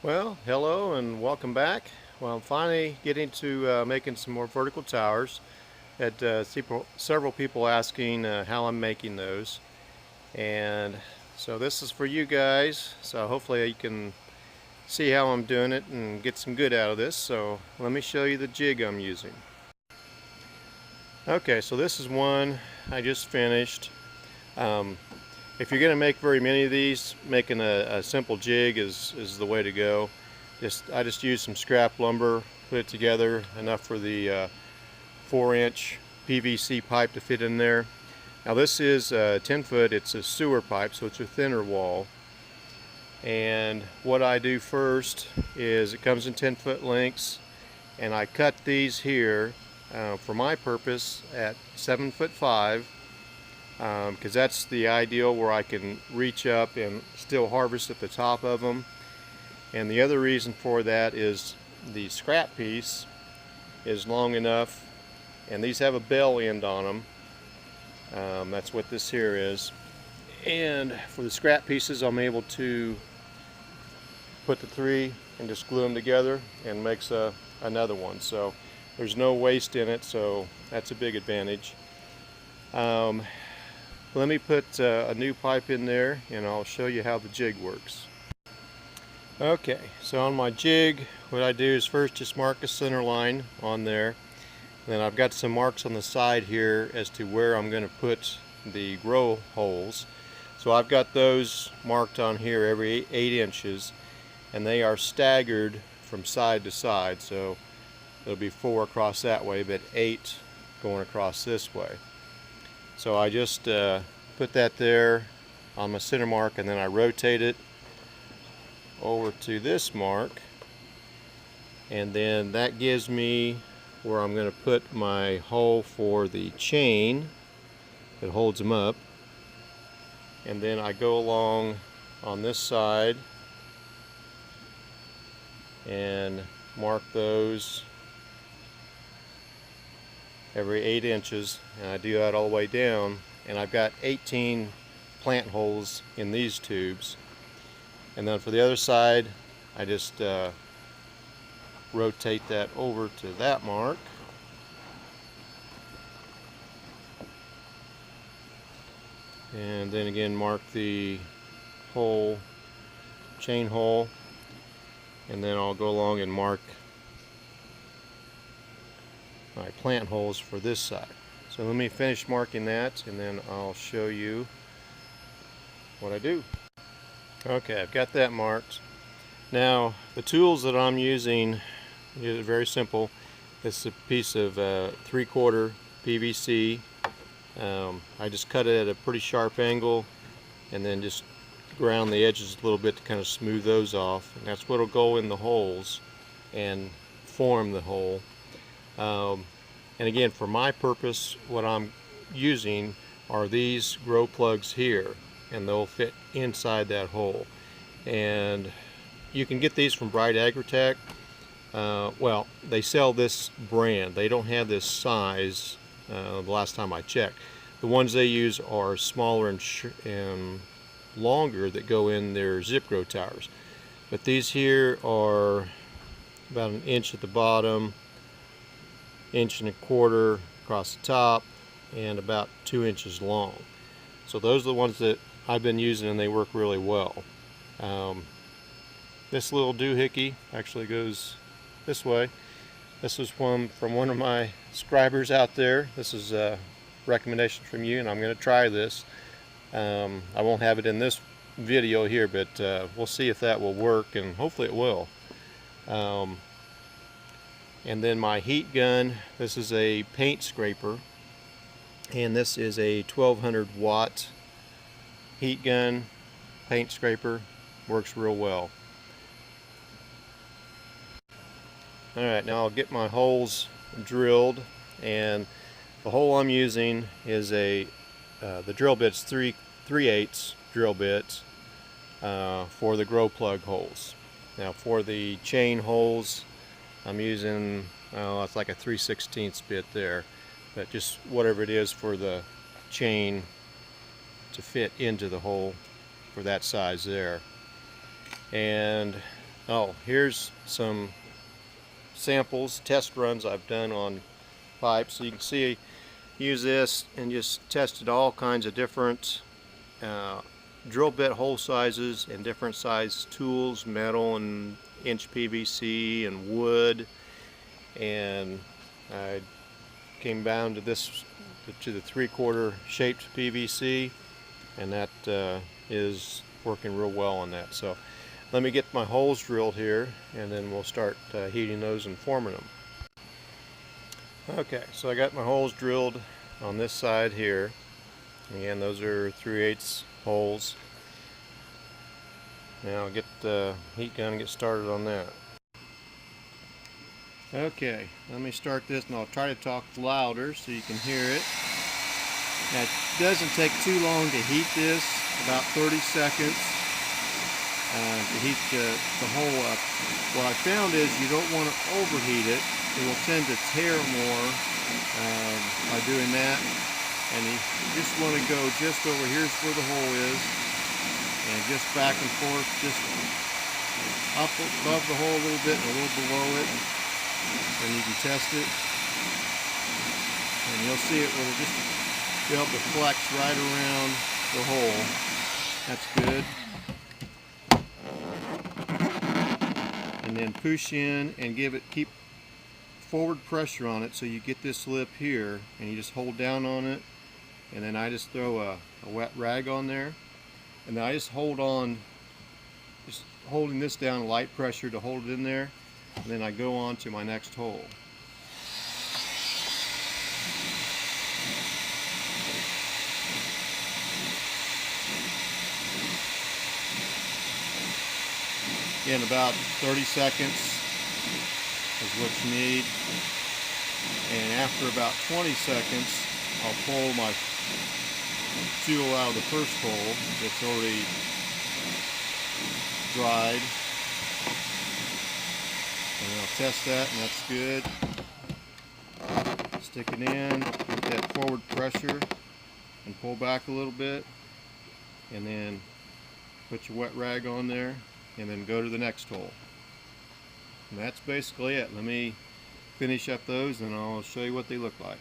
Well, hello and welcome back. Well, I'm finally getting to making some more vertical towers. Had several people asking how I'm making those, and so this is for you guys. So hopefully you can see how I'm doing it and get some good out of this. So let me show you the jig I'm using. Okay, so this is one I just finished. Um, if you're going to make very many of these, making a simple jig is the way to go. I just used some scrap lumber, put it together enough for the 4-inch PVC pipe to fit in there. Now this is 10 foot, it's a sewer pipe, so it's a thinner wall. And what I do first is it comes in 10-foot lengths, and I cut these here for my purpose at 7'5", because that's the ideal where I can reach up and still harvest at the top of them. And the other reason for that is the scrap piece is long enough, and these have a bell end on them. That's what this here is. And for the scrap pieces, I'm able to put the three and just glue them together and makes another one. So there's no waste in it, so that's a big advantage. Let me put a new pipe in there and I'll show you how the jig works. Okay, so on my jig, what I do is first just mark a center line on there. Then I've got some marks on the side here as to where I'm going to put the grow holes. So I've got those marked on here every 8 inches, and they are staggered from side to side. So there'll be 4 across that way, but 8 going across this way. So I just put that there on my center mark, and then I rotate it over to this mark, and then that gives me where I'm going to put my hole for the chain that holds them up. And then I go along on this side and mark those every 8 inches, and I do that all the way down, and I've got 18 plant holes in these tubes. And then for the other side, I just rotate that over to that mark. And then again mark the hole, chain hole, and then I'll go along and mark my plant holes for this side. So let me finish marking that and then I'll show you what I do. Okay, I've got that marked. Now the tools that I'm using is very simple. It's a piece of 3/4 PVC. I just cut it at a pretty sharp angle and then just ground the edges a little bit to kind of smooth those off, and that's what will go in the holes and form the hole. And again, for my purpose, what I'm using are these grow plugs here, and they'll fit inside that hole. And you can get these from Bright Agritech. Well, they sell this brand. They don't have this size the last time I checked. The ones they use are smaller and longer that go in their zip grow towers. But these here are about 1 inch at the bottom, 1.25 inches across the top, and about 2 inches long. So those are the ones that I've been using, and they work really well. This little doohickey actually goes this way. This was one from one of my subscribers out there. This is a recommendation from you, and I'm going to try this. I won't have it in this video here, but we'll see if that will work, and hopefully it will. And then my heat gun, this is a paint scraper, and this is a 1200 watt heat gun paint scraper. Works real well. Alright, now I'll get my holes drilled, and the hole I'm using is the drill bit's 3/8 drill bit for the grow plug holes. Now for the chain holes, I'm using, it's like a 3/16 bit there, but just whatever it is for the chain to fit into the hole for that size there. And Oh, here's some samples, test runs I've done on pipes. So you can see, use this and just tested all kinds of different drill bit hole sizes and different size tools, metal and inch PVC and wood, and I came down to this, to the 3/4 shaped PVC, and that is working real well on that. So let me get my holes drilled here, and then we'll start heating those and forming them. Okay, so I got my holes drilled on this side here. Again, those are 3/8 holes. Now I'll get the heat gun and get started on that. Okay, let me start this, and I'll try to talk louder so you can hear it. Now, it doesn't take too long to heat this, about 30 seconds to heat the hole up. What I found is you don't want to overheat it. It will tend to tear more by doing that. And you just want to go just over, here's where the hole is, and just back and forth, just up above the hole a little bit and a little below it. And you can test it, and you'll see it will just be able to flex right around the hole. That's good. And then push in and keep forward pressure on it so you get this lip here, and you just hold down on it, and then I just throw a wet rag on there, and then I just hold on, just holding this down, light pressure to hold it in there, and then I go on to my next hole. Again, about 30 seconds is what you need, and after about 20 seconds I'll pull my fuel out of the first hole that's already dried, and I'll test that, and that's good. Stick it in, get that forward pressure, and pull back a little bit, and then put your wet rag on there, and then go to the next hole. And that's basically it. Let me finish up those, and I'll show you what they look like.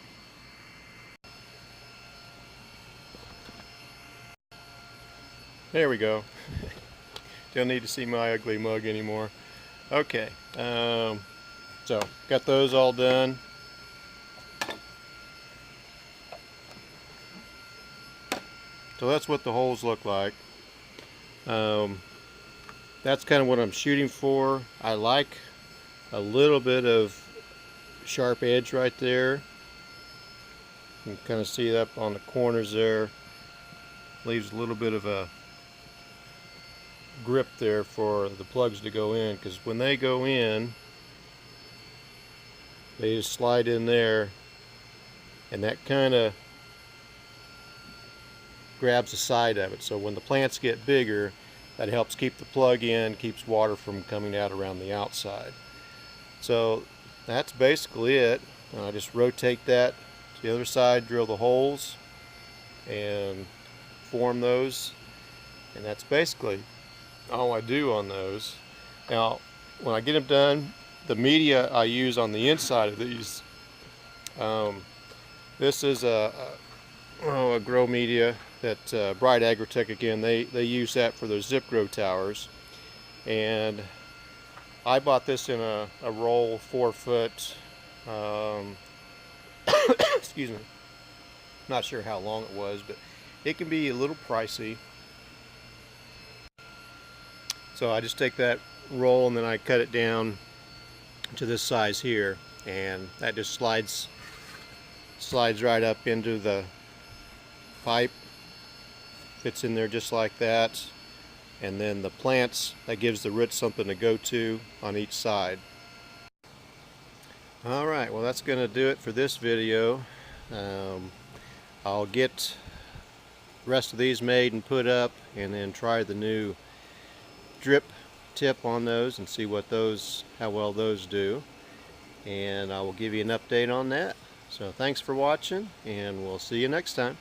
There we go. Don't need to see my ugly mug anymore. Okay, so got those all done. So that's what the holes look like. That's kind of what I'm shooting for. I like a little bit of sharp edge right there. You can kind of see it up on the corners there. Leaves a little bit of a grip there for the plugs to go in, because when they go in, they just slide in there, and that kind of grabs the side of it. So when the plants get bigger, that helps keep the plug in, keeps water from coming out around the outside. So that's basically it. I just rotate that to the other side, drill the holes, and form those, and that's basically all I do on those. Now, when I get them done, the media I use on the inside of these, this is a grow media that Bright Agrotech, again, they use that for their zip grow towers, and I bought this in a roll, 4 foot, excuse me, not sure how long it was, but it can be a little pricey. So I just take that roll and then I cut it down to this size here, and that just slides right up into the pipe, fits in there just like that, and then the plants, that gives the roots something to go to on each side. Alright, well that's going to do it for this video. I'll get the rest of these made and put up, and then try the new drip tip on those and see how well those do, and I will give you an update on that. So thanks for watching, and we'll see you next time.